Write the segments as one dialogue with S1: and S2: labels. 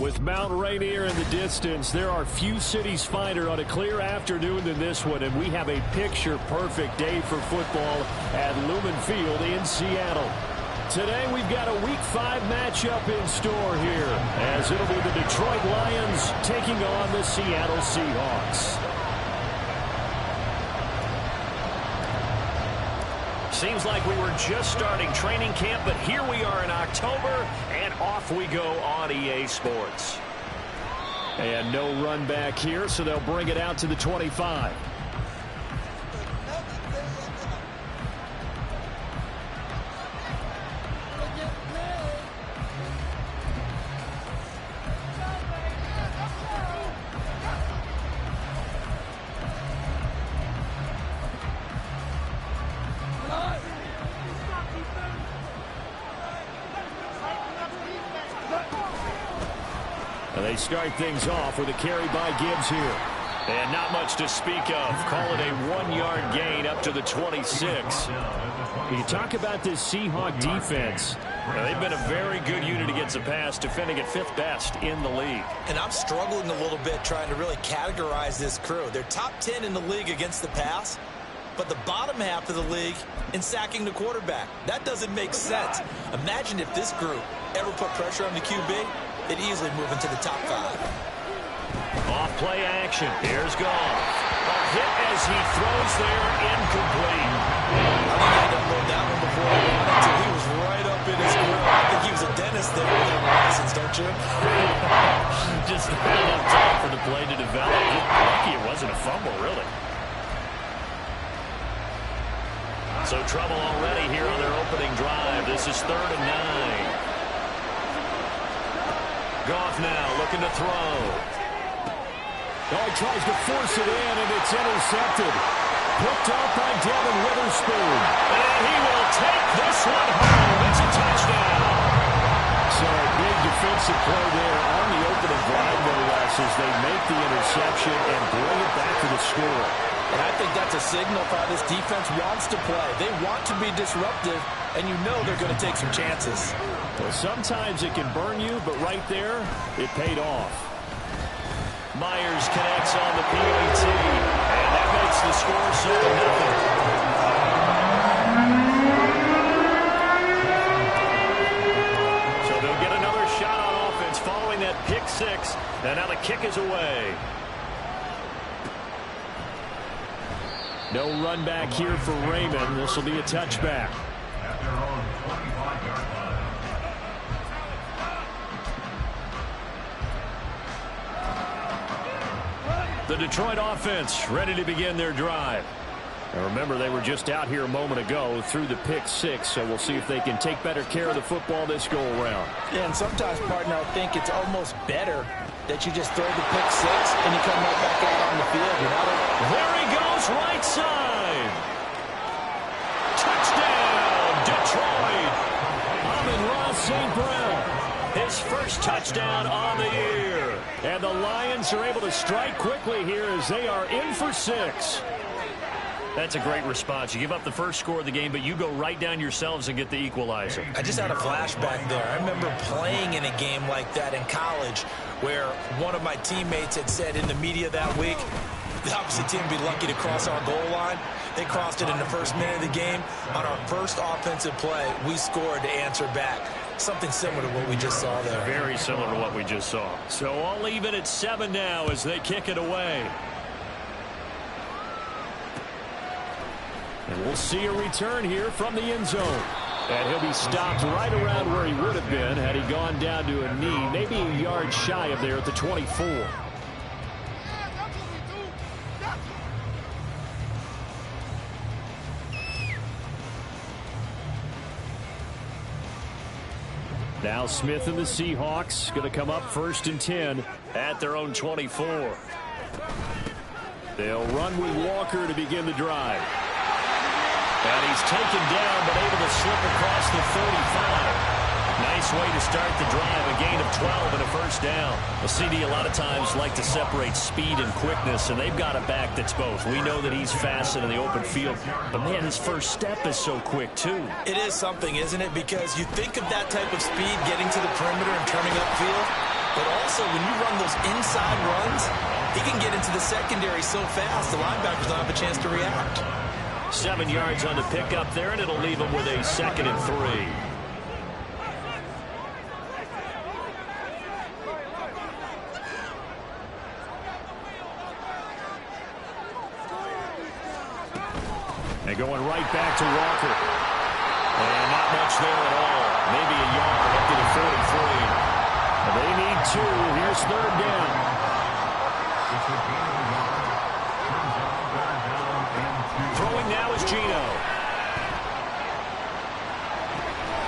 S1: With Mount Rainier in the distance, there are few cities finer on a clear afternoon than this one, and we have a picture-perfect day for football at Lumen Field in Seattle. Today we've got a Week 5 matchup in store here, as it'll be the Detroit Lions taking on the Seattle Seahawks.
S2: Seems like we were just starting training camp, but here we are in October, and off we go on EA Sports.
S1: And no run back here, so they'll bring it out to the 25. They start things off with a carry by Gibbs here.
S2: And not much to speak of. Call it a 1-yard gain up to the 26.
S1: You talk about this Seahawk defense.
S2: Now, they've been a very good unit against the pass, defending at 5th best in the league.
S3: And I'm struggling a little bit trying to really categorize this crew. They're top 10 in the league against the pass, but the bottom half of the league in sacking the quarterback. That doesn't make sense. Imagine if this group ever put pressure on the QB. They'd easily move into the top 5.
S2: Off play action. Here's Goff. A hit as he throws there, incomplete.
S3: I think I unload that one before I wanted to. He was right up in his grill. I think he was a dentist there with a license, don't you?
S2: Just not enough time for the play to develop. Lucky it wasn't a fumble, really. So trouble already here on their opening drive. This is 3rd and 9. Goff now looking to throw.
S1: Oh, he tries to force it in, and it's intercepted. Picked off by Devin Witherspoon.
S2: And he will take this one home. It's a touchdown.
S1: So a big defensive play there on the opening drive, no less, as they make the interception and bring it back to the score.
S3: And I think that's a signal for how this defense wants to play. They want to be disruptive, and you know they're going to take some chances.
S1: Well, sometimes it can burn you, but right there, it paid off.
S2: Myers connects on the PAT, and that makes the score 7-0. So they'll get another shot on offense following that pick 6, and now the kick is away.
S1: No run back here for Raymond. This will be a touchback.
S2: The Detroit offense ready to begin their drive.
S1: Now remember, they were just out here a moment ago through the pick 6, so we'll see if they can take better care of the football this go-around.
S3: Yeah, and sometimes, partner, I think it's almost better that you just throw the pick 6 and you come right back out on the field. You know?
S2: There he goes, right side. Touchdown, Detroit.
S1: Amon-Ra St. Brown.
S2: His first touchdown on the year.
S1: And the Lions are able to strike quickly here as they are in for 6.
S2: That's a great response. You give up the first score of the game, but you go right down yourselves and get the equalizer.
S3: I just had a flashback there. I remember playing in a game like that in college where one of my teammates had said in the media that week, the opposite team would be lucky to cross our goal line. They crossed it in the first minute of the game. On our first offensive play, we scored to answer back. Something similar to what we just saw there.
S2: Very similar to what we just saw.
S1: So all even at 7 now as they kick it away. And we'll see a return here from the end zone. And he'll be stopped right around where he would have been had he gone down to a knee, maybe a yard shy of there at the 24. Now Smith and the Seahawks going to come up 1st and 10
S2: at their own 24.
S1: They'll run with Walker to begin the drive.
S2: And he's taken down, but able to slip across the 35. Nice way to start the drive, a gain of 12 and a first down. A CD a lot of times like to separate speed and quickness, and they've got a back that's both. We know that he's fast in the open field, but man, his first step is so quick too.
S3: It is something, isn't it? Because you think of that type of speed getting to the perimeter and turning upfield, But also, when you run those inside runs, he can get into the secondary so fast, the linebackers don't have a chance to react.
S2: 7 yards on the pickup there, and it'll leave him with a 2nd and 3.
S1: And going right back to Walker. And not much there at all. Maybe a yard up to the 43. They need 2. Here's 3rd down. Throwing now is Geno.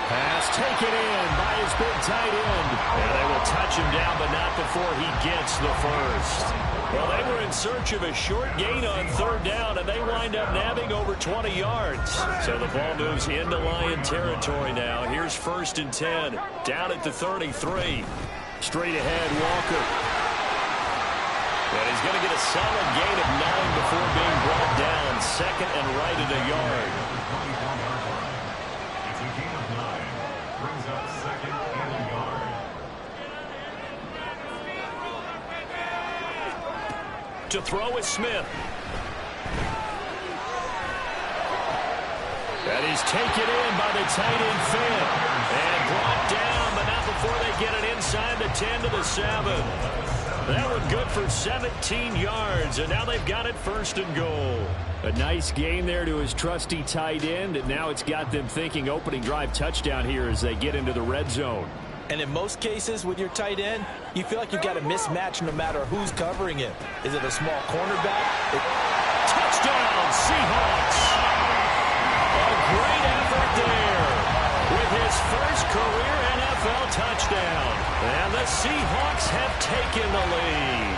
S1: Pass taken in by his big tight end. And they will touch him down, but not before he gets the first. Well, they were in search of a short gain on 3rd down, and they wind up nabbing over 20 yards. So the ball moves into Lion territory now. Here's 1st and 10, down at the 33. Straight ahead, Walker. And he's going to get a solid gain of 9 before being brought down. 2nd and right at a yard.
S4: It's a gain of 9. Brings up 2nd and a yard.
S2: To throw is Smith.
S1: And he's taken in by the tight end Finn.
S2: And brought down, but not before they get it inside the 10 to the 7. That one good for 17 yards, and now they've got it 1st and goal.
S1: A nice gain there to his trusty tight end, and now it's got them thinking opening drive touchdown here as they get into the red zone.
S3: And in most cases with your tight end, you feel like you've got a mismatch no matter who's covering it. Is it a small cornerback?
S2: Touchdown, Seahawks! A great effort there with his first career NFL touchdown. And the Seahawks have taken the lead.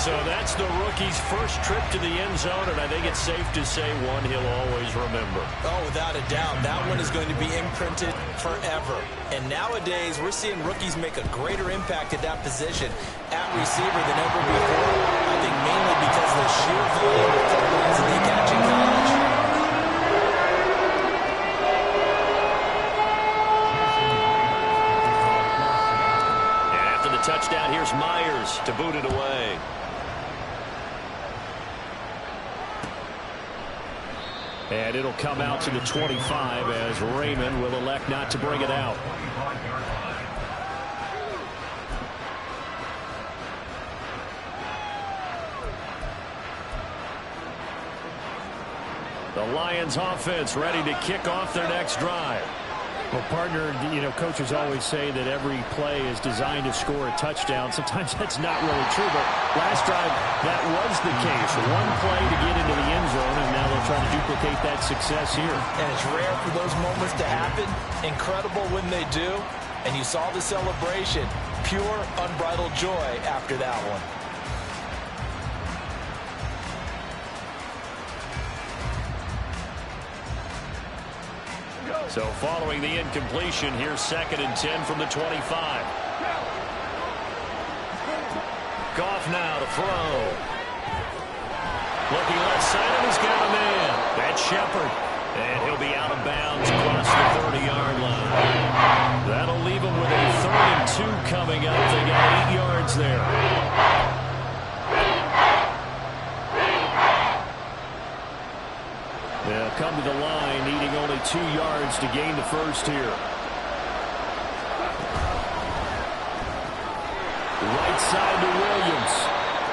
S2: So that's the rookie's first trip to the end zone, and I think it's safe to say one he'll always remember.
S3: Oh, without a doubt. That one is going to be imprinted forever. And nowadays, we're seeing rookies make a greater impact at that position at receiver than ever before. I think mainly because of the sheer volume of footballs that they catch in college.
S2: And after the touchdown, here's Myers to boot it away.
S1: And it'll come out to the 25 as Raymond will elect not to bring it out. The Lions offense ready to kick off their next drive. Well, partner, coaches always say that every play is designed to score a touchdown. Sometimes that's not really true, but last drive, that was the case. One play to get into the end zone, and now they'll try to duplicate that success here.
S3: And it's rare for those moments to happen. Incredible when they do. And you saw the celebration. Pure, unbridled joy after that one.
S2: So following the incompletion, here's 2nd and 10 from the 25. Goff now to throw. Looking left side, and he's got a man. That's Shepard. And he'll be out of bounds across the 30-yard line. That'll leave him with a 3rd and 2 coming up. They got 8 yards there.
S1: They'll come to the line, needing only 2 yards to gain the first here. Right side to Williams.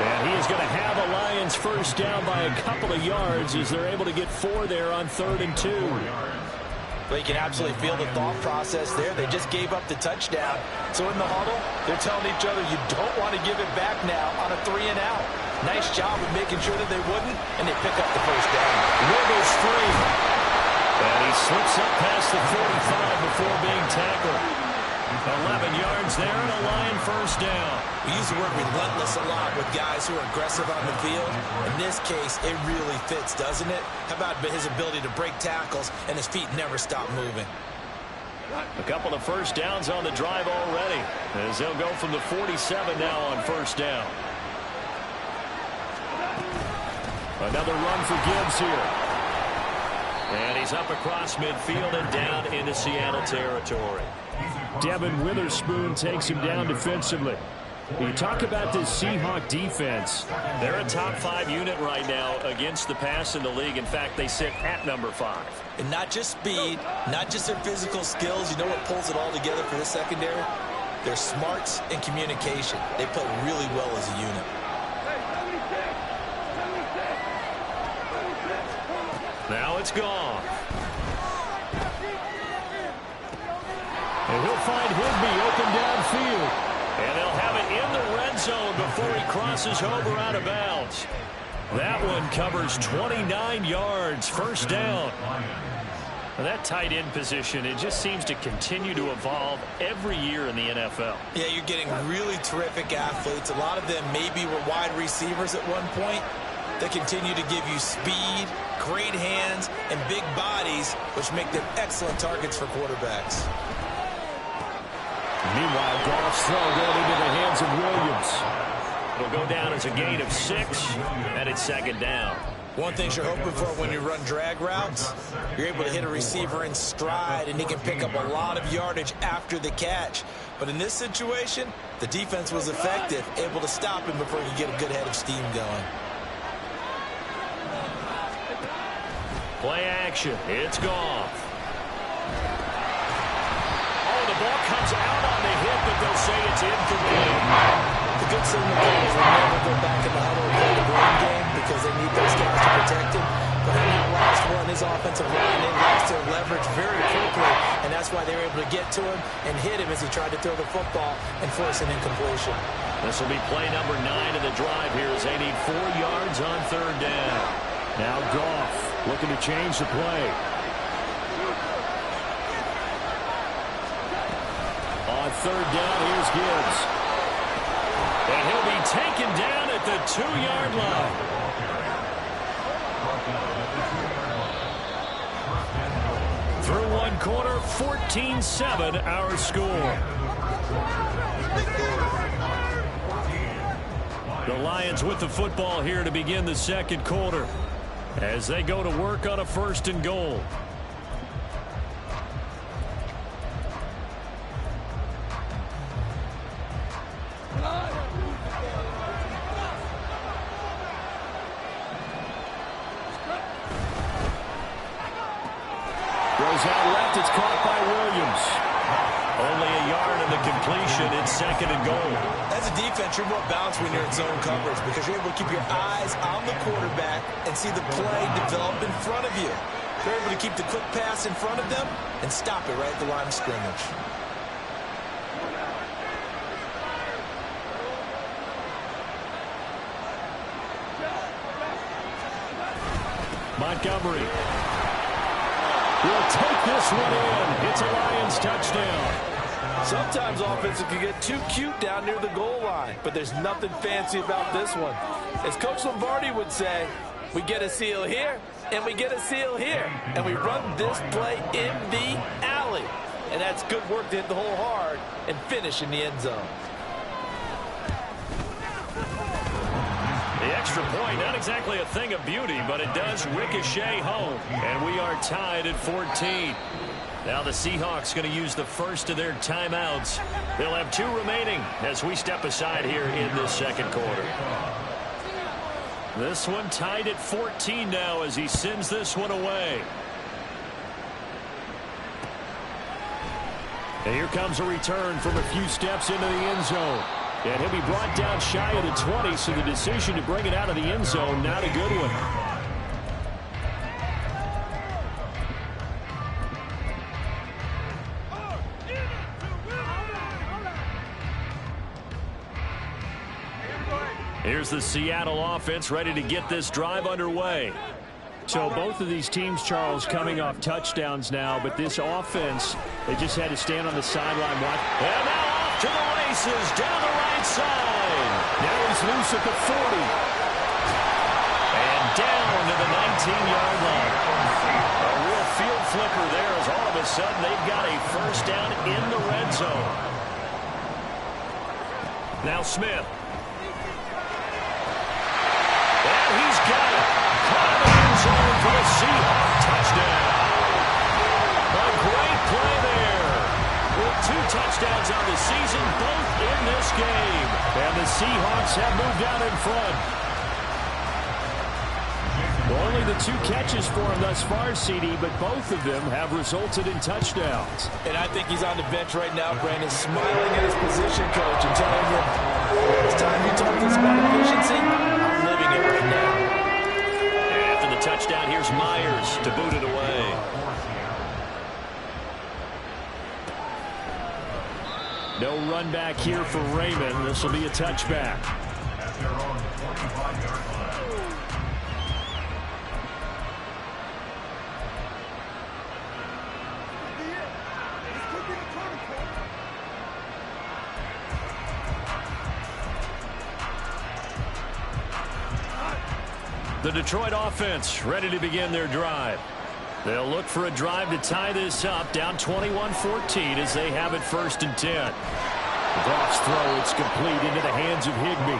S1: And he is going to have a Lions first down by a couple of yards as they're able to get 4 there on 3rd and 2.
S3: But you can absolutely feel the thought process there. They just gave up the touchdown. So in the huddle, they're telling each other, you don't want to give it back now on a 3 and out. Nice job of making sure that they wouldn't, and they pick up the first down.
S2: Wiggles free. And he slips up past the 45 before being tackled. 11 yards there and a Lion first down.
S3: We use the word relentless a lot with guys who are aggressive on the field. In this case, it really fits, doesn't it? How about his ability to break tackles and his feet never stop moving?
S2: A couple of first downs on the drive already, as they'll go from the 47 now on first down. Another run for Gibbs here. And he's up across midfield and down into Seattle territory.
S1: Devin Witherspoon takes him down defensively. You talk about this Seahawk defense.
S2: They're a top 5 unit right now against the pass in the league. In fact, they sit at number 5.
S3: And not just speed, not just their physical skills. You know what pulls it all together for this secondary? Their smarts and communication. They play really well as a unit.
S2: Now it's gone.
S1: And he'll find Higbee open downfield.
S2: And they'll have it in the red zone before he crosses over out of bounds. That one covers 29 yards, first down. And that tight end position, it just seems to continue to evolve every year in the NFL.
S3: Yeah, you're getting really terrific athletes. A lot of them maybe were wide receivers at one point. They continue to give you speed, great hands, and big bodies, which make them excellent targets for quarterbacks.
S1: Meanwhile, Goff's throw going into the hands of Williams.
S2: It'll go down as a gain of 6, and it's second down.
S3: One thing you're hoping for when you run drag routes, you're able to hit a receiver in stride, and he can pick up a lot of yardage after the catch. But in this situation, the defense was effective, able to stop him before he could get a good head of steam going.
S2: Play action. It's gone. The ball comes out on the hit, but they'll say it's incomplete.
S3: The good thing with that is they'll never go back in the huddle and play the run game because they need those guys to protect him. But on that last one, his offensive line, they lost their leverage very quickly, and that's why they were able to get to him and hit him as he tried to throw the football and force an incompletion.
S2: This will be play number 9 of the drive here as they need 4 yards on third down.
S1: Now Goff looking to change the play. On third down, here's Gibbs.
S2: And he'll be taken down at the 2-yard line. Through one quarter, 14-7 our score. The Lions with the football here to begin the second quarter as they go to work on a 1st and goal.
S1: Goes out left. It's caught by Williams.
S2: Only a yard in the completion. It's 2nd and goal.
S3: As a defense, you're more balanced when you're in zone coverage because you're able to keep your eyes on the quarterback and see the play develop in front of you. You're able to keep the quick pass in front of them and stop it right at the line of scrimmage.
S1: Montgomery will take this one in. It's a Lions touchdown.
S5: Sometimes offenses can get too cute down near the goal line, but there's nothing fancy about this one. As Coach Lombardi would say, we get a seal here, and we get a seal here, and we run this play in the alley. And that's good work to hit the hole hard and finish in the end zone.
S2: The extra point, not exactly a thing of beauty, but it does ricochet home. And we are tied at 14. Now the Seahawks going to use the first of their timeouts. They'll have 2 remaining as we step aside here in this second quarter. This one tied at 14 now as he sends this one away.
S1: And here comes a return from a few steps into the end zone. And he'll be brought down shy of the 20, so the decision to bring it out of the end zone, not a good one.
S2: Here's the Seattle offense ready to get this drive underway.
S1: So both of these teams, Charles, coming off touchdowns now, but this offense, they just had to stand on the sideline.
S2: And now off to the races down the right side.
S1: Now he's loose at the 40.
S2: And down to the 19-yard line. A real field flipper there as all of a sudden they've got a first down in the red zone. Now Smith. And he's got it. Caught in the end zone for the Seahawks touchdown. A great play there. With 2 touchdowns.
S1: touchdowns on the season, both in this game. And the Seahawks have moved out in front. Only the 2 catches for him thus far, CD, but both of them have resulted in touchdowns.
S5: And I think he's on the bench right now, Brandon, smiling at his position coach and telling him, it's time you talk to us about efficiency. I'm living it right now.
S2: After the touchdown, here's Myers to boot it away.
S1: No run back here for Raymond. This will be a touchback.
S4: At their own 45-yard line.
S1: The Detroit offense ready to begin their drive. They'll look for a drive to tie this up, down 21-14 as they have it 1st and 10. Goff's throw, it's complete into the hands of Higbee.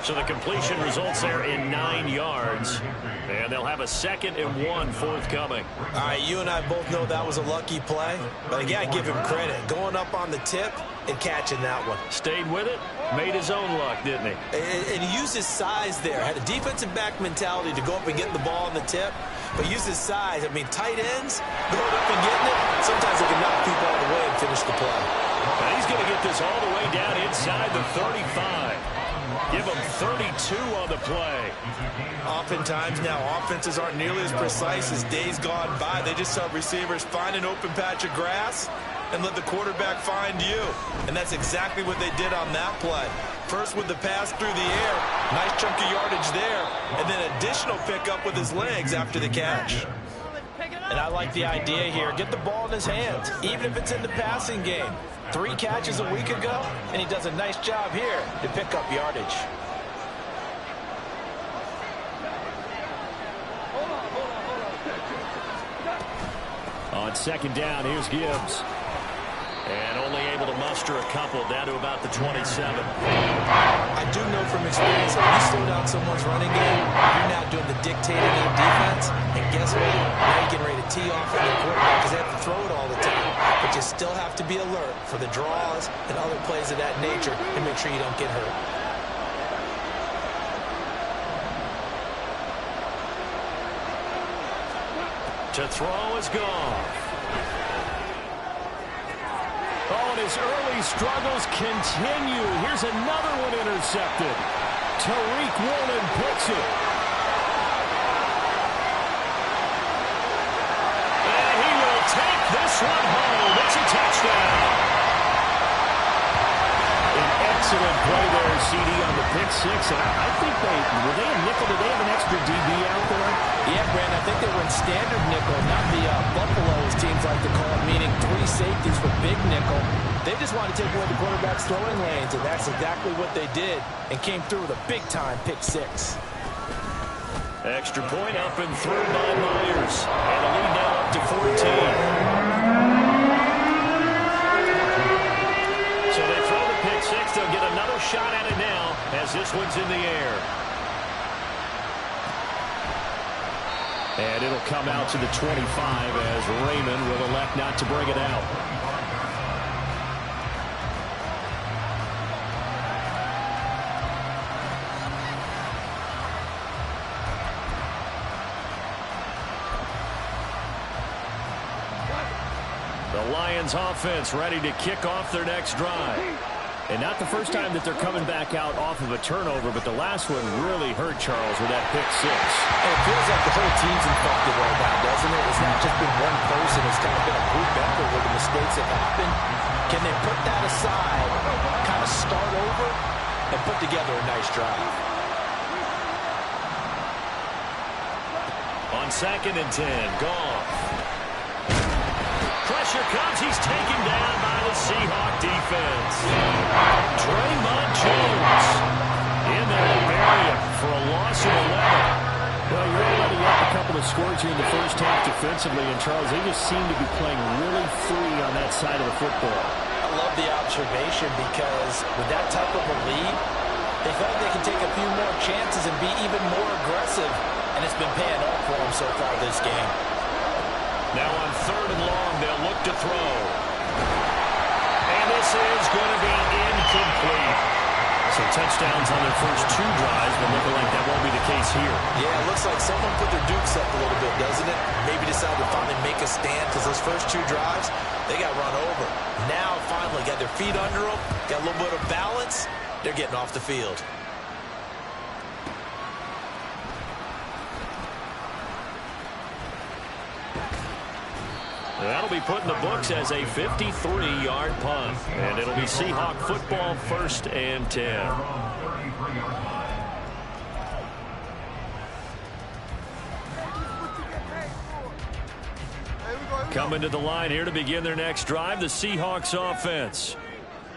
S2: So the completion results there in 9 yards. And they'll have a 2nd and 1 forthcoming.
S5: All right, you and I both know that was a lucky play. But again, I give him credit. Going up on the tip and catching that one.
S1: Stayed with it, made his own luck, didn't he?
S5: And he used his size there. Had a defensive back mentality to go up and get the ball on the tip. But used his size. I mean, tight ends, going up and getting it, sometimes they can knock people out of the way and finish the play.
S1: And he's going to get this all the way down inside the 35. Give him 32 on the play.
S5: Oftentimes now, offenses aren't nearly as precise as days gone by. They just have receivers find an open patch of grass and let the quarterback find you. And that's exactly what they did on that play. First with the pass through the air, nice chunk of yardage there, and then additional pickup with his legs after the catch. And I like the idea here. Get the ball in his hands, even if it's in the passing game. 3 catches a week ago, and he does a nice job here to pick up yardage.
S1: On 2nd down, here's Gibbs.
S2: And only able to muster a couple down to about the 27.
S5: I do know from experience that when you slow down someone's running game, you're not doing the dictating on defense. And guess what? Now you're getting ready to tee off on your quarterback because they have to throw it all the time. But you still have to be alert for the draws and other plays of that nature and make sure you don't get hurt.
S1: To throw is gone. Oh, and his early struggles continue. Here's another one intercepted. Tariq Woolen picks it. And he will take this one home. It's a touchdown. An excellent play there, CD, on the pick 6. And I think were they a nickel? Did they have an extra DB out there?
S5: Yeah, Brandon, I think they were in standard nickel, not the Buffalo, as teams like to call it, meaning 3 safeties for big nickel. They just wanted to take away the quarterback's throwing lanes, and that's exactly what they did, and came through with a big-time pick 6.
S2: Extra point up and through by Myers. And a lead now up to 14. So they throw the pick 6. They'll get another shot at it now as this one's in the air.
S1: And it'll come out to the 25 as Raymond will elect not to bring it out. The Lions offense ready to kick off their next drive. And not the first time that they're coming back out off of a turnover, but the last one really hurt Charles with that pick 6.
S5: And it feels like the whole team's infected right now, doesn't it? It's not just been one person. It's kind of been a group effort where the mistakes have happened. Can they put that aside, kind of start over, and put together a nice drive?
S2: On 2nd and 10, Goff. Pressure comes. He's taken down by the Seahawk defense. Draymond Jones in there to bury him for a loss of 11.
S1: Well, you're already up a couple of scores here in the first half defensively, and Charles, they just seem to be playing really free on that side of the football.
S5: I love the observation because with that type of a lead, they feel like they can take a few more chances and be even more aggressive, and it's been paying off for them so far this game.
S2: Now on 3rd and long, they'll look to throw. And
S1: And this is going to be incomplete. So touchdowns on their first 2 drives, but looking like that won't be the case here.
S3: Yeah, it looks like someone put their dukes up a little bit, doesn't it? Maybe decided to finally make a stand because those first 2 drives, they got run over. Now, finally, got their feet under them, got a little bit of balance. They're getting off the field.
S1: That'll be put in the books as a 53-yard punt. And it'll be Seahawk football, 1st and 10. Coming to the line here to begin their next drive, the Seahawks offense.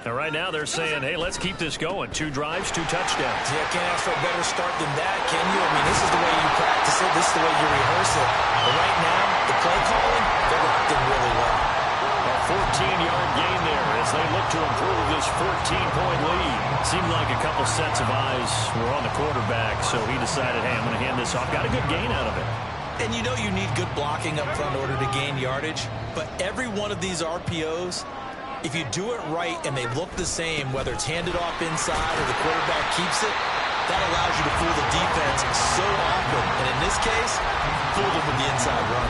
S1: Now, right now, they're saying, hey, let's keep this going. 2 drives, 2 touchdowns.
S3: Yeah, can't ask for a better start than that, can you? I mean, this is the way you practice it. This is the way you rehearse it. But right now, the play calling, they're locked in really well.
S1: A 14-yard gain there as they look to improve this 14-point lead. Seemed like a couple sets of eyes were on the quarterback, so he decided, hey, I'm going to hand this off. Got a good gain out of it.
S3: And you know you need good blocking up front in order to gain yardage. But every one of these RPOs, if you do it right and they look the same, whether it's handed off inside or the quarterback keeps it, that allows you to fool the defense so often. And in this case, fool them with the inside run.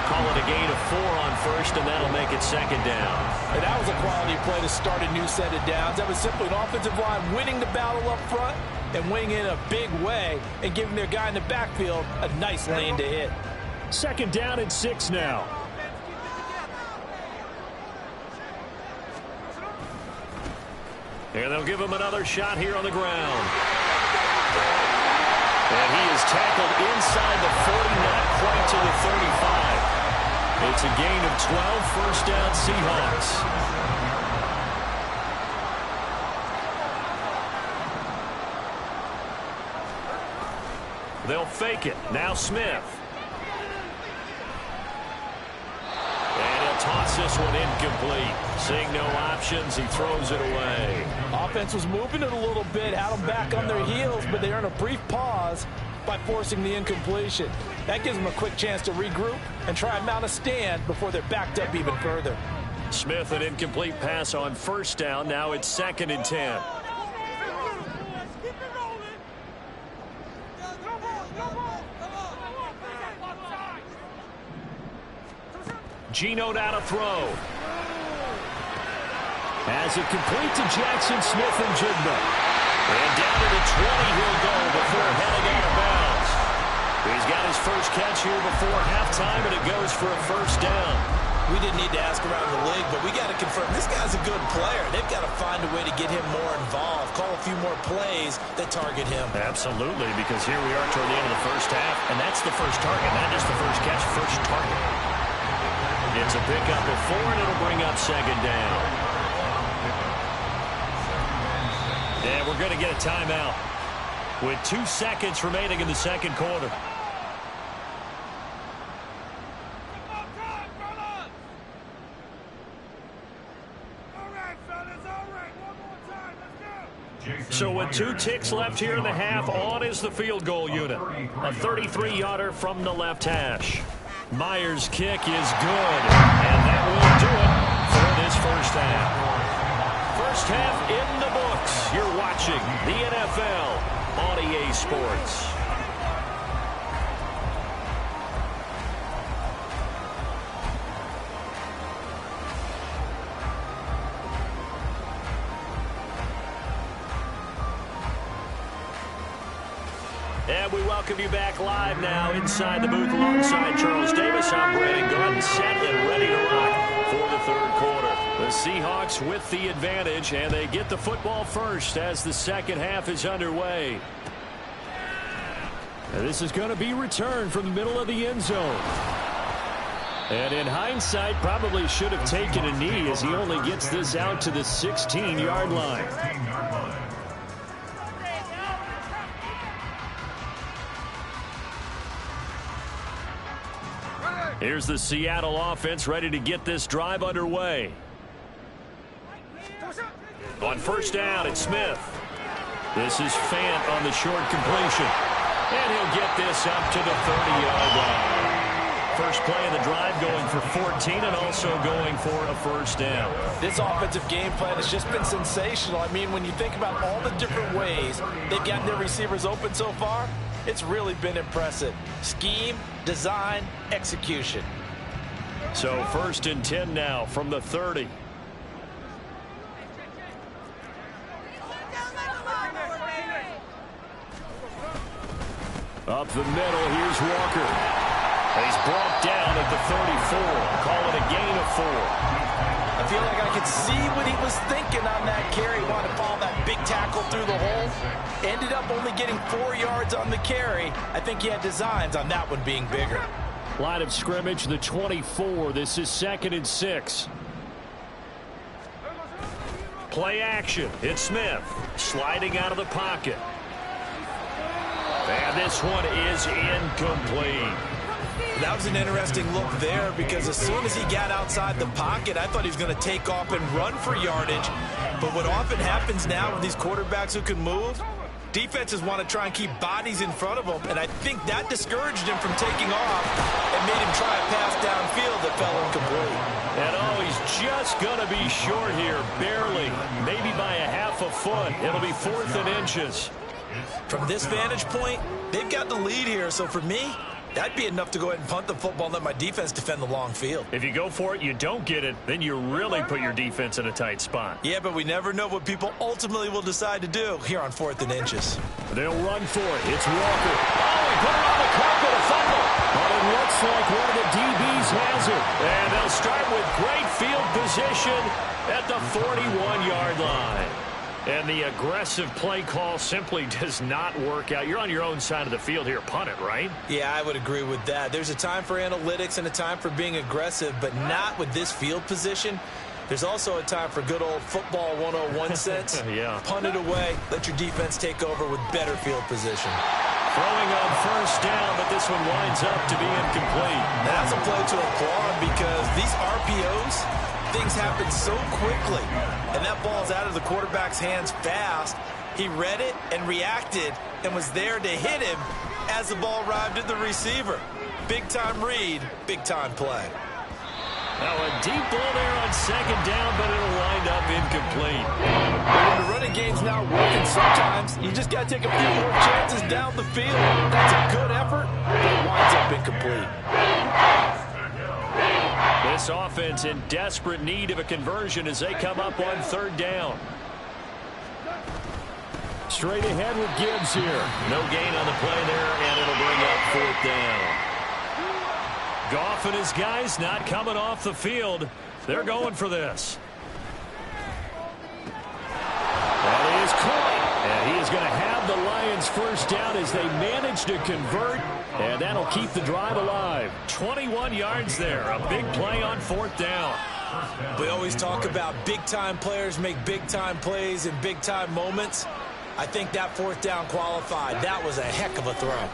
S1: Call it a gain of 4 on first, and that'll make it 2nd down.
S5: And that was a quality play to start a new set of downs. That was simply an offensive line winning the battle up front and winning in a big way and giving their guy in the backfield a nice lane to hit.
S1: 2nd down and 6 now. And they'll give him another shot here on the ground. And he is tackled inside the 40, not quite to the 35. It's a gain of 12, 1st down Seahawks. They'll fake it. Now Smith. And he'll toss this one incomplete. Seeing no options, he throws it away.
S5: Offense was moving it a little bit, had them back on their heels, but they earn a brief pause by forcing the incompletion. That gives them a quick chance to regroup and try and mount a stand before they're backed up even further.
S1: Smith, an incomplete pass on 1st down. Now it's 2nd and 10. Geno down to throw. As it complete to Jackson Smith-Njigba. And down to the 20 he'll go before heading out of bounds. He's got his first catch here before halftime, and it goes for a 1st down.
S3: We didn't need to ask around the league, but we got to confirm this guy's a good player. They've got to find a way to get him more involved, call a few more plays that target him.
S1: Absolutely, because here we are toward the end of the 1st half, and that's the first target, not just the first catch, first target. It's a pickup of 4, and it'll bring up 2nd down. And we're going to get a timeout with 2 seconds remaining in the 2nd quarter. So with 2 ticks left here in the half, on is the field goal unit. A 33-yarder from the left hash. Myers' kick is good, and that will do it for this 1st half. 1st half in the books. You're watching the NFL on EA Sports. And we welcome you back live now inside the booth alongside Charles Davis. I'm Brandon Gaudin, set and ready to rock for the 3rd quarter. The Seahawks with the advantage, and they get the football first as the 2nd half is underway. And this is going to be returned from the middle of the end zone. And in hindsight, probably should have taken a knee as he only gets this out to the 16-yard line. Here's the Seattle offense ready to get this drive underway. On 1st down, it's Smith. This is Fant on the short completion. And he'll get this up to the 30-yard line.
S2: first play of the drive, going for 14 and also going for a first down.
S5: This offensive game plan has just been sensational. I mean, when you think about all the different ways they've gotten their receivers open so far, it's really been impressive. Scheme, design, execution.
S1: So 1st and 10 now from the 30. Up the middle, here's Walker.
S2: He's brought down at the 34. Call it a gain of 4.
S5: I feel like I could see what he was thinking on that carry. Wanted to follow that big tackle through the hole. Ended up only getting 4 yards on the carry. I think he had designs on that one being bigger.
S1: Line of scrimmage, the 24. This is 2nd and 6.
S2: Play action. It's Smith sliding out of the pocket. And this one is incomplete.
S3: That was an interesting look there because as soon as he got outside the pocket, I thought he was going to take off and run for yardage. But what often happens now with these quarterbacks who can move, defenses want to try and keep bodies in front of them, and I think that discouraged him from taking off and made him try a pass downfield that fell incomplete.
S1: And oh, he's just going to be short here, barely, maybe by a half a foot. It'll be 4th and inches.
S3: From this vantage point, they've got the lead here, so for me, that'd be enough to go ahead and punt the football and let my defense defend the long field.
S2: If you go for it, you don't get it, then you really put your defense in a tight spot.
S3: Yeah, but we never know what people ultimately will decide to do here on 4th and inches.
S1: They'll run for it. It's Walker. Oh, he put it on the carpet, a fumble. But it looks like one of the DBs has it. And they'll start with great field position at the 41-yard line. And the aggressive play call simply does not work out. You're on your own side of the field here. Punt it, right?
S3: Yeah, I would agree with that. There's a time for analytics and a time for being aggressive, but not with this field position. There's also a time for good old football 101 sense.
S1: Yeah.
S3: Punt it away. Let your defense take over with better field position.
S2: Throwing on first down, but this one winds up to be incomplete.
S3: And that's a play to applaud because these RPOs, things happen so quickly. And that ball's out of the quarterback's hands fast. He read it and reacted and was there to hit him as the ball arrived at the receiver. Big-time read, big-time play.
S2: Now a deep ball there on 2nd down, but it'll wind up incomplete.
S5: When the running game's not working sometimes, you just got to take a few more chances down the field. That's a good effort, but it winds up incomplete.
S1: This offense in desperate need of a conversion as they come up on 3rd down. Straight ahead with Gibbs here.
S2: No gain on the play there, and it'll bring up 4th down.
S1: Goff and his guys not coming off the field. They're going for this. That is Coy. And he is going to have the Lions first down as they manage to convert. And that'll keep the drive alive.
S2: 21 yards there. A big play on 4th down.
S3: We always talk about big-time players make big-time plays in big-time moments. I think that 4th down qualified. That was a heck of a throw.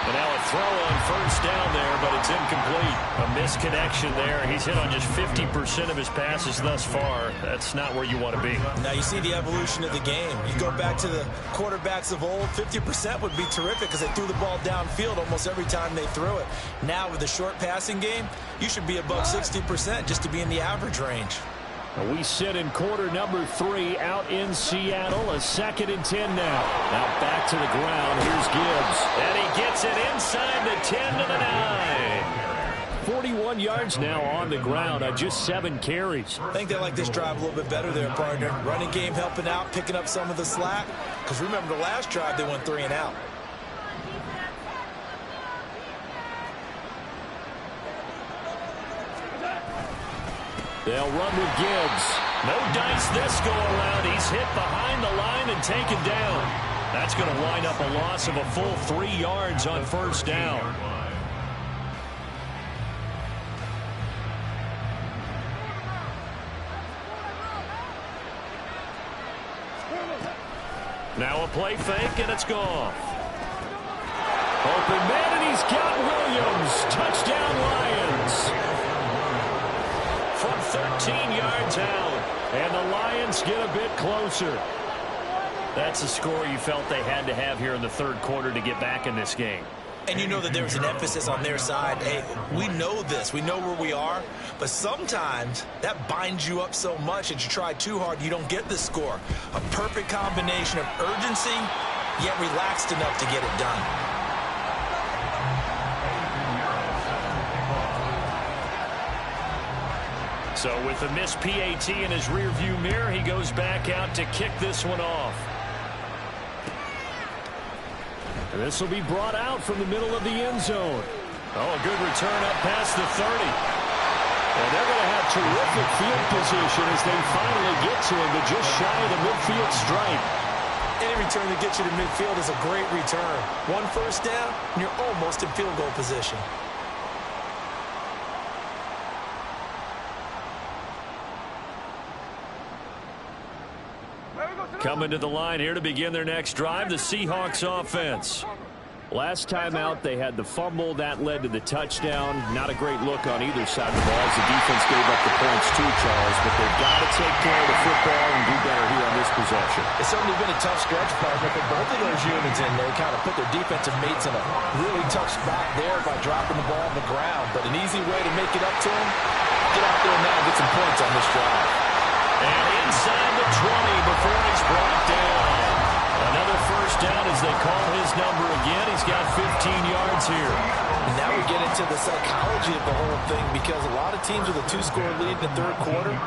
S1: And now a throw on first down there, but it's incomplete. A misconnection there. He's hit on just 50% of his passes thus far. That's not where you want to be.
S3: Now you see the evolution of the game. You go back to the quarterbacks of old, 50% would be terrific because they threw the ball downfield almost every time they threw it. Now with the short passing game, you should be above 60% just to be in the average range.
S1: We sit in quarter number 3 out in Seattle. A 2nd and 10 now. Now back to the ground. Here's Gibbs.
S2: And he gets it inside the 10 to the 9.
S1: 41 yards now on the ground on just 7 carries.
S3: I think they like this drive a little bit better there, partner. Running game helping out, picking up some of the slack. Because remember the last drive, they went 3 and out.
S1: They'll run with Gibbs.
S2: No dice this go around. He's hit behind the line and taken down. That's going to wind up a loss of a full 3 yards on first down. Now a play fake, and it's gone.
S1: Open man, and he's got Williams. Touchdown, Lions.
S2: From 13 yards out.
S1: And the Lions get a bit closer.
S2: That's a score you felt they had to have here in the 3rd quarter to get back in this game.
S3: And you know that there's an emphasis on their side. Hey, we know this. We know where we are. But sometimes that binds you up so much that you try too hard, you don't get the score. A perfect combination of urgency, yet relaxed enough to get it done.
S1: So with the missed PAT in his rearview mirror, he goes back out to kick this one off. And this will be brought out from the middle of the end zone. Oh, a good return up past the 30. And they're going to have terrific field position as they finally get to him, but just shy of the midfield stripe.
S5: Any return that gets you to midfield is a great return. One first down, and you're almost in field goal position.
S1: Coming to the line here to begin their next drive, the Seahawks offense. Last time out, they had the fumble. That led to the touchdown. Not a great look on either side of the ball as the defense gave up the points too, Charles. But they've got to take care of the football and do better here on this possession.
S5: It's certainly been a tough stretch, partner, for both of those units in there. Kind of put their defensive mates in a really tough spot there by dropping the ball on the ground. But an easy way to make it up to them, get out there now and get some points on this drive.
S1: And inside the 20 before he's brought down. Another first down as they call his number again. He's got 15 yards here.
S5: And now we get into the psychology of the whole thing, because a lot of teams with a 2-score lead in the third quarter,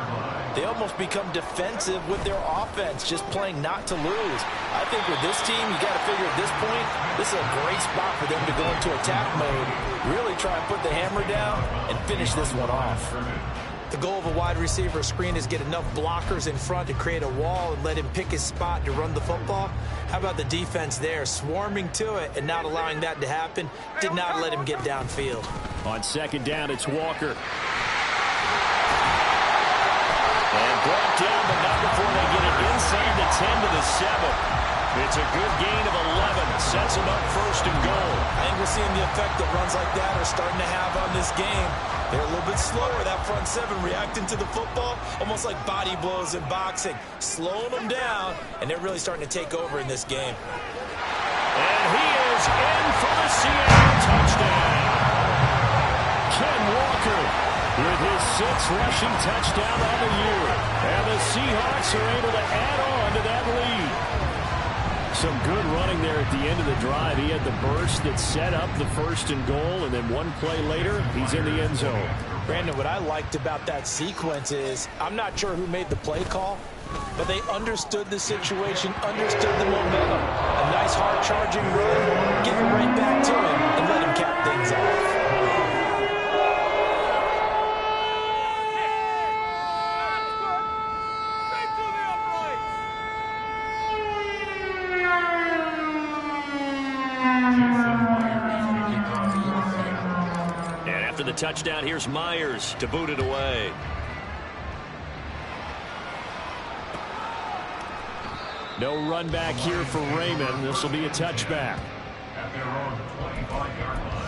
S5: they almost become defensive with their offense, just playing not to lose. I think with this team, you got to figure at this point, this is a great spot for them to go into attack mode, really try and put the hammer down and finish this one off. The goal of a wide receiver screen is get enough blockers in front to create a wall and let him pick his spot to run the football. How about the defense there, swarming to it and not allowing that to happen? Did not let him get downfield.
S1: On second down, it's Walker. And brought down, but not before they get it inside the 10 to the 7. It's a good gain of 11. Sets them up first and goal.
S5: I think we're seeing the effect that runs like that are starting to have on this game. They're a little bit slower, that front seven, reacting to the football, almost like body blows in boxing, slowing them down, and they're really starting to take over in this game.
S1: And he is in for the Seattle touchdown. Ken Walker with his 6th rushing touchdown on the year. And the Seahawks are able to add on to that lead. Some good running there at the end of the drive. He had the burst that set up the first and goal, and then one play later, he's in the end zone.
S5: Brandon, what I liked about that sequence is, I'm not sure who made the play call, but they understood the situation, understood the momentum. A nice hard-charging run, give it right back to him, and let him cap things off.
S1: The touchdown, here's Myers to boot it away. No run back here for Raymond. This will be a touchback.
S4: At their own 25-yard line.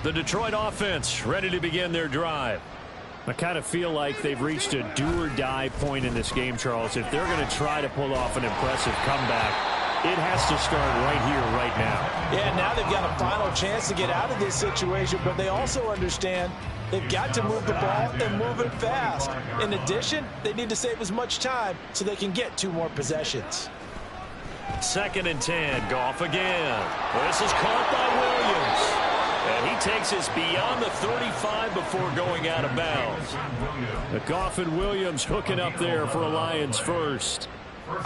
S1: The Detroit offense ready to begin their drive. I kind of feel like they've reached a do-or-die point in this game, Charles. If they're going to try to pull off an impressive comeback, it has to start right here, right now.
S5: Yeah, now they've got a final chance to get out of this situation, but they also understand they've got to move the ball and move it fast. In addition, they need to save as much time so they can get 2 more possessions.
S1: 2nd and 10, Goff again. This is caught by Williams. And he takes us beyond the 35 before going out of bounds. The Goff and Williams hooking up there for a Lions first.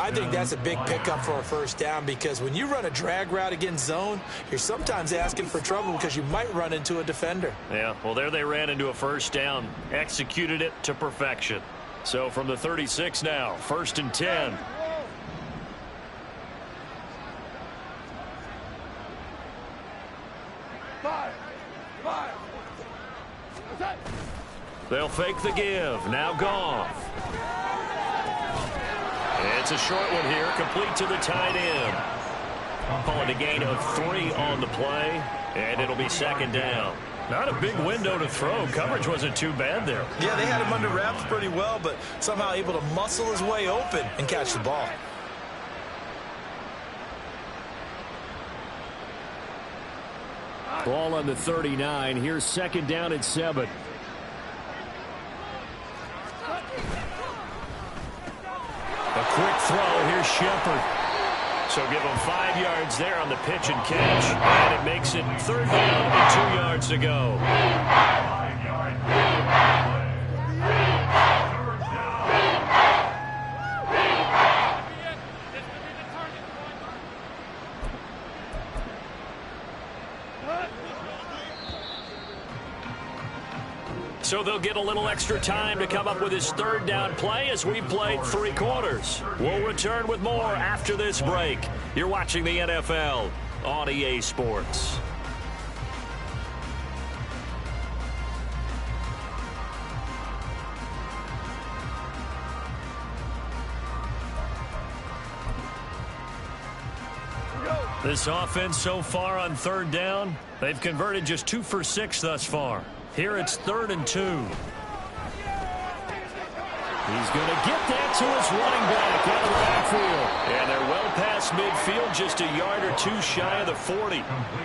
S5: I think that's a big pickup for a first down, because when you run a drag route against zone, you're sometimes asking for trouble because you might run into a defender.
S1: Yeah, well, there they ran into a first down, executed it to perfection. So from the 36 now, 1st and 10. They'll fake the give. Now Goff. It's a short one here, complete to the tight end. Call it a gain of 3 on the play, and it'll be second down. Not a big window to throw. Coverage wasn't too bad there.
S3: Yeah, they had him under wraps pretty well, but somehow able to muscle his way open and catch the ball.
S1: Ball on the 39. Here's second down and 7. A quick throw. Here's Shepard. So give him 5 yards there on the pitch and catch. And it makes it third down and 2 yards to go.
S4: 5-yard play. Third down.
S1: So they'll get a little extra time to come up with his third down play as we played 3 quarters. We'll return with more after this break. You're watching the NFL on EA Sports. This offense so far on third down, they've converted just 2 for 6 thus far. Here it's 3rd and 2. He's going to get that to his running back out of the backfield. And they're well past midfield, just a yard or 2 shy of the 40.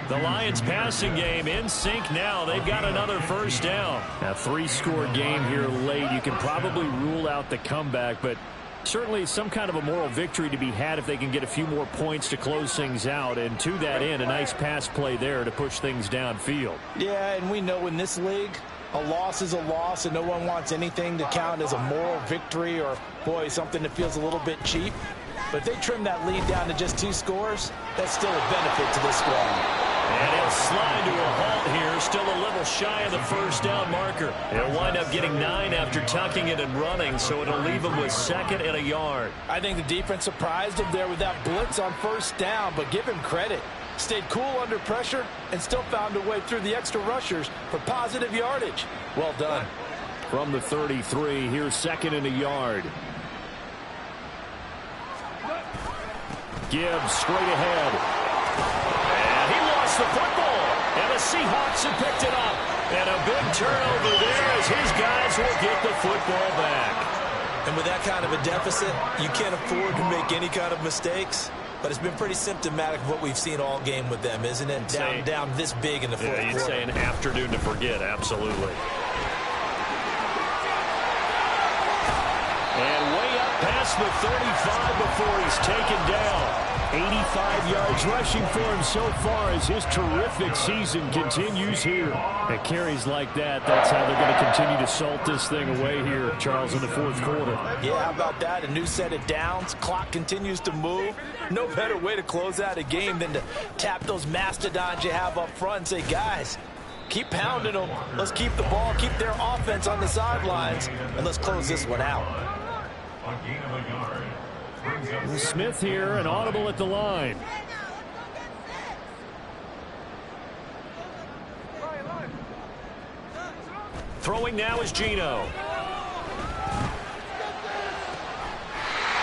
S1: The Lions passing game in sync now. They've got another first down. A 3-score game here late. You can probably rule out the comeback, but certainly some kind of a moral victory to be had if they can get a few more points to close things out. And to that end, a nice pass play there to push things downfield.
S5: Yeah, and we know in this league, a loss is a loss, and no one wants anything to count as a moral victory or, boy, something that feels a little bit cheap. But if they trim that lead down to just 2 scores, that's still a benefit to this squad.
S1: And he'll slide to a halt here, still a little shy of the first down marker. He'll wind up getting 9 after tucking it and running, so it'll leave him with 2nd and a yard.
S5: I think the defense surprised him there with that blitz on first down, but give him credit. Stayed cool under pressure and still found a way through the extra rushers for positive yardage. Well done.
S1: From the 33, here's 2nd and a yard. Gibbs straight ahead. And he lost the football. And the Seahawks have picked it up. And a big turnover there as his guys will get the football back.
S3: And with that kind of a deficit, you can't afford to make any kind of mistakes. But it's been pretty symptomatic of what we've seen all game with them, isn't it? Down this big in the fourth quarter.
S1: You'd say an afternoon to forget, absolutely. And way up past the 35 before he's taken down. 85 yards rushing for him so far as his terrific season continues here. At carries like that, that's how they're going to continue to salt this thing away here, Charles, in the fourth quarter.
S5: Yeah, how about that? A new set of downs. Clock continues to move. No better way to close out a game than to tap those mastodons you have up front and say, guys, keep pounding them. Let's keep the ball, keep their offense on the sidelines, and let's close this one out.
S4: A gain of a yard.
S1: Smith here, an audible at the line. Throwing now is Geno.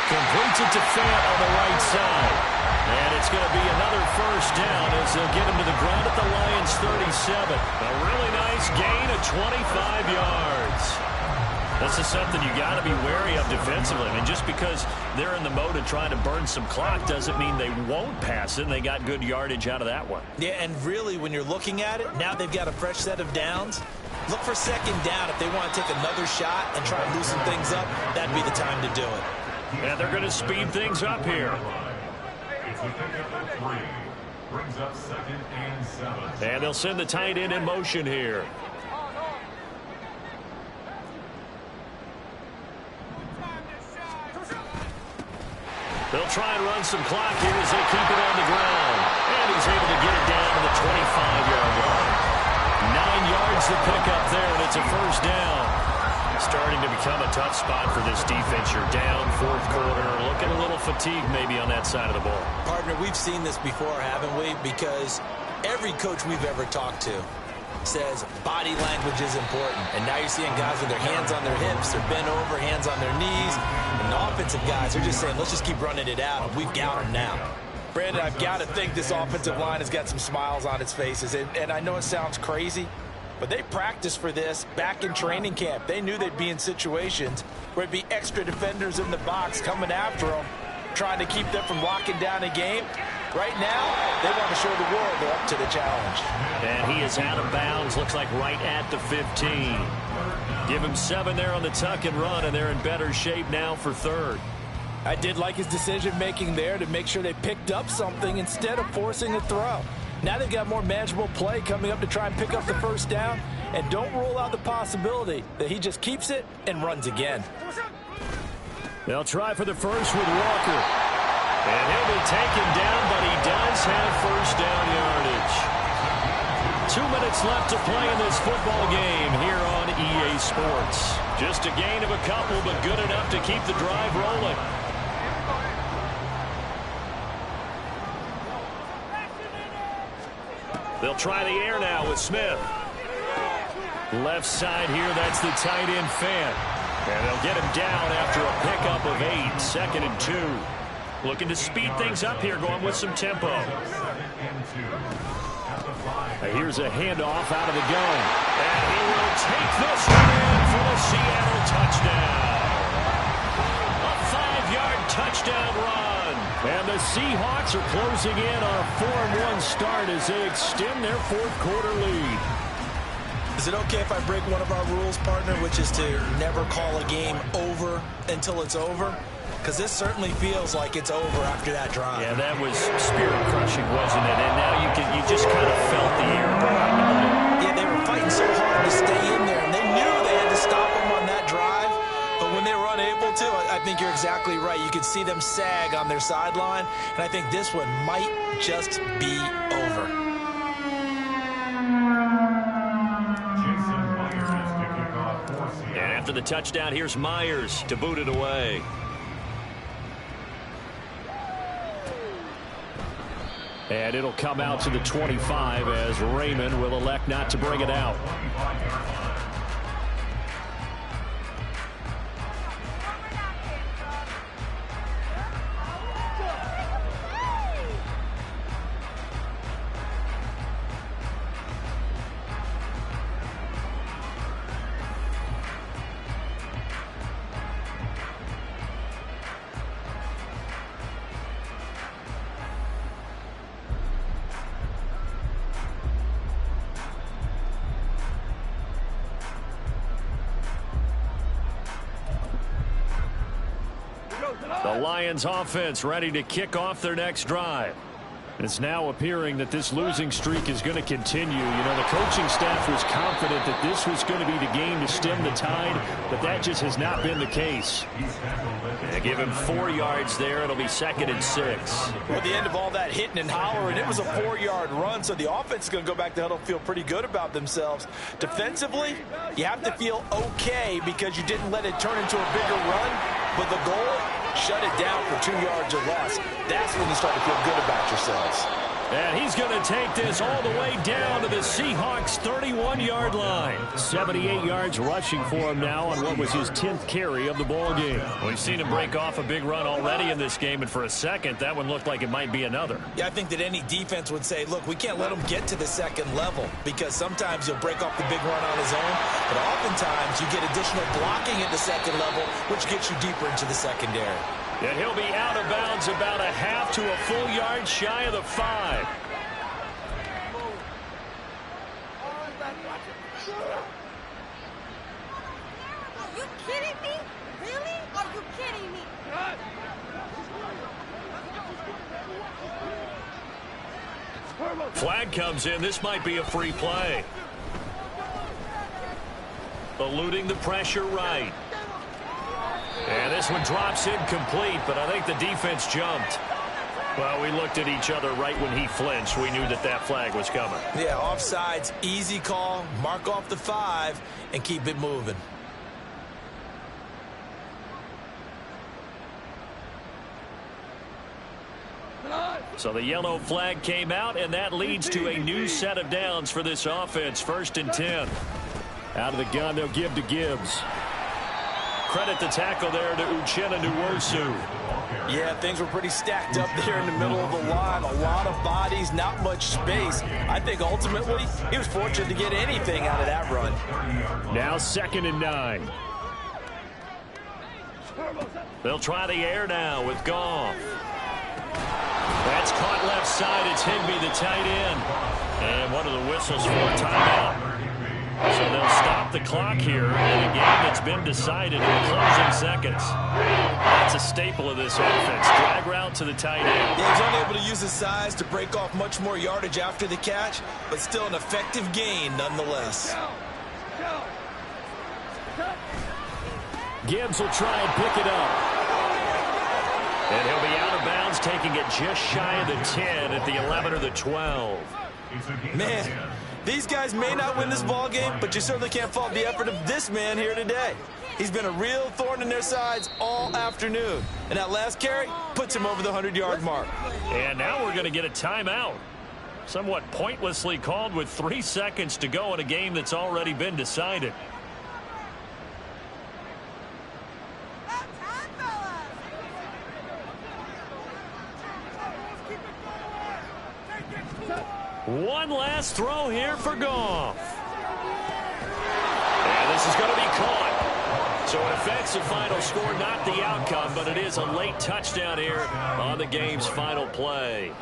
S1: Completes it to Fant on the right side. And it's going to be another first down as they'll get him to the ground at the Lions' 37. A really nice gain of 25 yards. This is something you got to be wary of defensively. I mean, just because they're in the mode of trying to burn some clock doesn't mean they won't pass it, and they got good yardage out of that one.
S3: Yeah, and really, when you're looking at it, now they've got a fresh set of downs. Look for second down if they want to take another shot and try and loosen things up. That'd be the time to do it.
S1: And they're going to speed things up here.
S4: It's a pickup of 3. Brings up 2nd and 7.
S1: And they'll send the tight end in motion here. They'll try and run some clock here as they keep it on the ground. And he's able to get it down to the 25-yard line. 9 yards to pick up there, and it's a first down. Starting to become a tough spot for this defense. You're down fourth quarter, looking a little fatigued maybe on that side of the ball.
S3: Partner, we've seen this before, haven't we? Because every coach we've ever talked to, says body language is important. And now you're seeing guys with their hands on their hips, they're bent over, hands on their knees. And the offensive guys are just saying, let's just keep running it out, and we've got them now.
S5: Brandon, I've got to think this offensive line has got some smiles on its faces. And I know it sounds crazy, but they practiced for this back in training camp. They knew they'd be in situations where it'd be extra defenders in the box coming after them, trying to keep them from locking down a game. Right now, they want to show the world they're up to the challenge.
S1: And he is out of bounds, looks like right at the 15. Give him 7 there on the tuck and run, and they're in better shape now for third.
S5: I did like his decision-making there to make sure they picked up something instead of forcing a throw. Now they've got more manageable play coming up to try and pick up the first down, and don't rule out the possibility that he just keeps it and runs again.
S1: They'll try for the first with Walker. And he'll be taken down, but he does have first down yardage. 2 minutes left to play in this football game here on EA Sports. Just a gain of a couple, but good enough to keep the drive rolling. They'll try the air now with Smith. Left side here, that's the tight end Fant. And they'll get him down after a pickup of 8, 2nd and 2. Looking to speed things up here, going with some tempo. Here's a handoff out of the gun. And he will take this one in for the Seattle touchdown. A 5-yard touchdown run. And the Seahawks are closing in on a 4-1 start as they extend their 4th quarter lead.
S3: Is it okay if I break one of our rules, partner, which is to never call a game over until it's over? Because this certainly feels like it's over after that drive.
S1: Yeah, that was spirit-crushing, wasn't it? And now you just kind of felt the air burn.
S3: Yeah, they were fighting so hard to stay in there, and they knew they had to stop them on that drive. But when they were unable to, I think you're exactly right. You could see them sag on their sideline, and I think this one might just be over.
S1: And after the touchdown, here's Myers to boot it away. And it'll come out to the 25 as Raymond will elect not to bring it out. The Lions offense ready to kick off their next drive. It's now appearing that this losing streak is going to continue. You know, the coaching staff was confident that this was going to be the game to stem the tide, but that just has not been the case. They give him 4 yards there. It'll be 2nd and 6.
S5: Well, at the end of all that hitting and hollering, it was a 4-yard run, so the offense is going to go back to huddle and feel pretty good about themselves. Defensively, you have to feel okay because you didn't let it turn into a bigger run, but the goal, shut it down for 2 yards or less. That's when you start to feel good about yourselves.
S1: And he's going to take this all the way down to the Seahawks' 31-yard line. 78 yards rushing for him now on what was his 10th carry of the ball game. We've seen him break off a big run already in this game, and for a second, that one looked like it might be another.
S3: Yeah, I think that any defense would say, look, we can't let him get to the second level because sometimes he'll break off the big run on his own, but oftentimes you get additional blocking at the second level, which gets you deeper into the secondary.
S1: And he'll be out of bounds about a half to a full yard shy of the 5.
S6: Are you kidding me? Really? Are you kidding me?
S1: Flag comes in. This might be a free play. Eluding the pressure right. And this one drops incomplete, but I think the defense jumped. Well, we looked at each other right when he flinched. We knew that that flag was coming.
S3: Yeah, offsides, easy call, mark off the 5, and keep it moving.
S1: So the yellow flag came out, and that leads to a new set of downs for this offense. 1st and 10. Out of the gun, they'll give to Gibbs. Credit the tackle there to Uchenna Nwosu.
S5: Yeah, things were pretty stacked up there in the middle of the line. A lot of bodies, not much space. I think ultimately he was fortunate to get anything out of that run.
S1: Now 2nd and 9. They'll try the air now with Goff. That's caught left side. It's Higbee, the tight end. And one of the whistles for a timeout. So they'll stop the clock here in a game that's been decided in the closing seconds. That's a staple of this offense. Drag route to the tight end.
S3: Yeah, he's unable to use his size to break off much more yardage after the catch, but still an effective gain nonetheless.
S1: Gibbs will try and pick it up. And he'll be out of bounds, taking it just shy of the 10 at the 11 or the 12.
S3: Man, these guys may not win this ball game, but you certainly can't fault the effort of this man here today. He's been a real thorn in their sides all afternoon. And that last carry puts him over the 100-yard mark.
S1: And now we're going to get a timeout. Somewhat pointlessly called with 3 seconds to go in a game that's already been decided. One last throw here for Goff. And this is going to be caught. So it affects the final score, not the outcome, but it is a late touchdown here on the game's final play.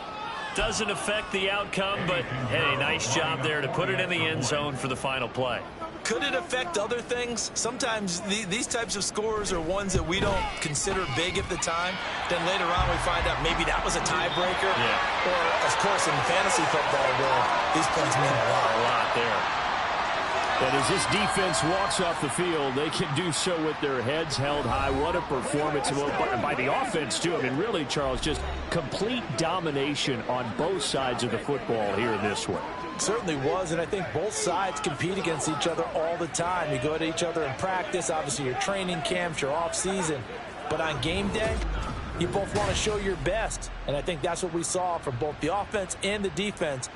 S1: Doesn't affect the outcome, but hey, nice job there to put it in the end zone for the final play.
S3: Could it affect other things? Sometimes these types of scores are ones that we don't consider big at the time. Then later on we find out maybe that was a tiebreaker.
S1: Yeah.
S3: Or, of course, in fantasy football, where these points mean a lot.
S1: A lot there. And as this defense walks off the field, they can do so with their heads held high. What a performance by the offense, too. I mean, really, Charles, just complete domination on both sides of the football here in this one.
S5: Certainly was, and I think both sides compete against each other all the time. You go at each other in practice, obviously your training camps, your off-season. But on game day, you both want to show your best. And I think that's what we saw from both the offense and the defense.